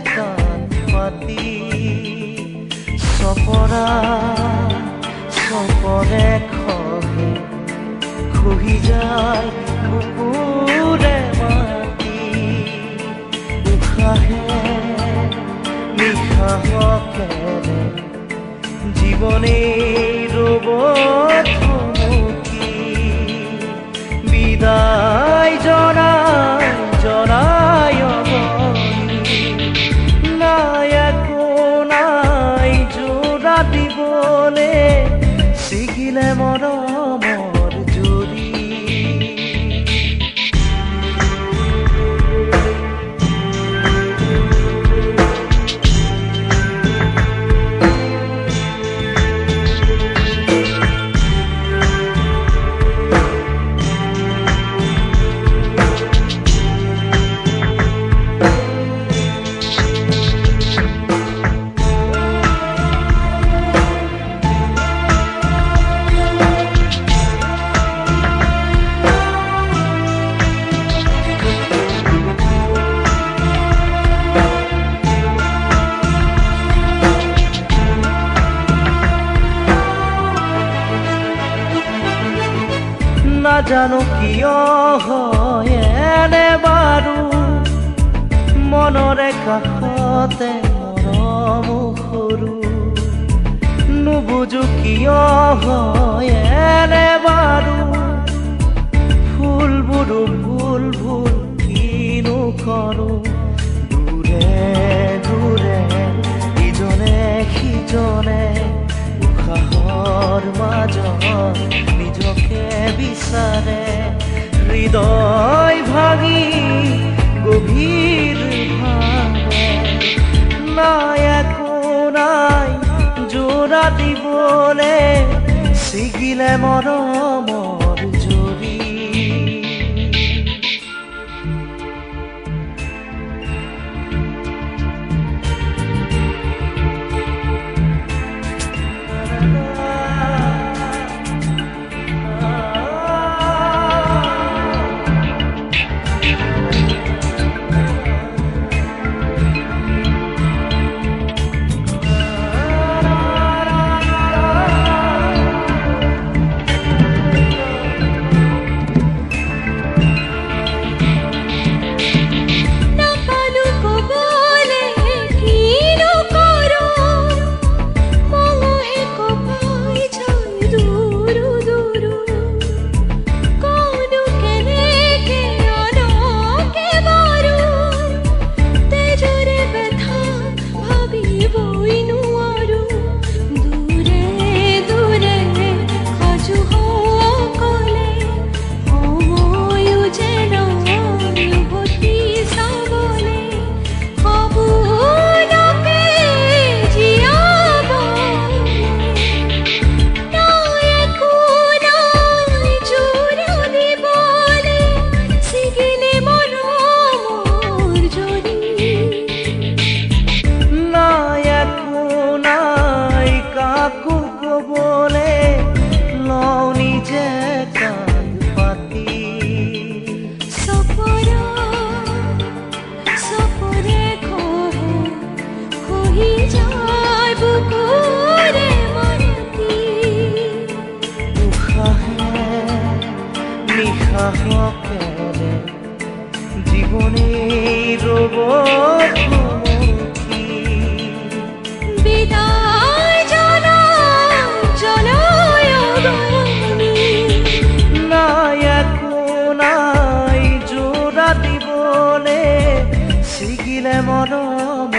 কান পাতি চপৰা চপৰে খহে খহি যায় বুকুৰে মাতি উশাহে নিশাহকেৰে জীৱনে ৰ'ব থমকি বিদায় জনাই জনাই নাই একো নাই জোৰা দিবলে ছিগিলে মৰমৰ জুৰি নাজানো কিয় হয় এনে বাৰু মনৰে কাষতে মৰম সৰু নুবুজো কিয় হয় এনে বাৰু ফুলবোৰো ভুল ভুল কিনো কৰো দূৰে দূৰে ইজনে সিজনে উশাহৰ মাজত নিজকে বিচাৰে হৃদয় ভাঙি গভীৰ ভাৱে নাই একো নাই জোৰা দিবলে ছিগিলে মৰমৰ জুৰি নিশাহকেৰে জীৱনে ৰ'ব থমকি বিদায় জনাই জনাই নাই একো নাই জোৰা দিবলে ছিগিলে মৰম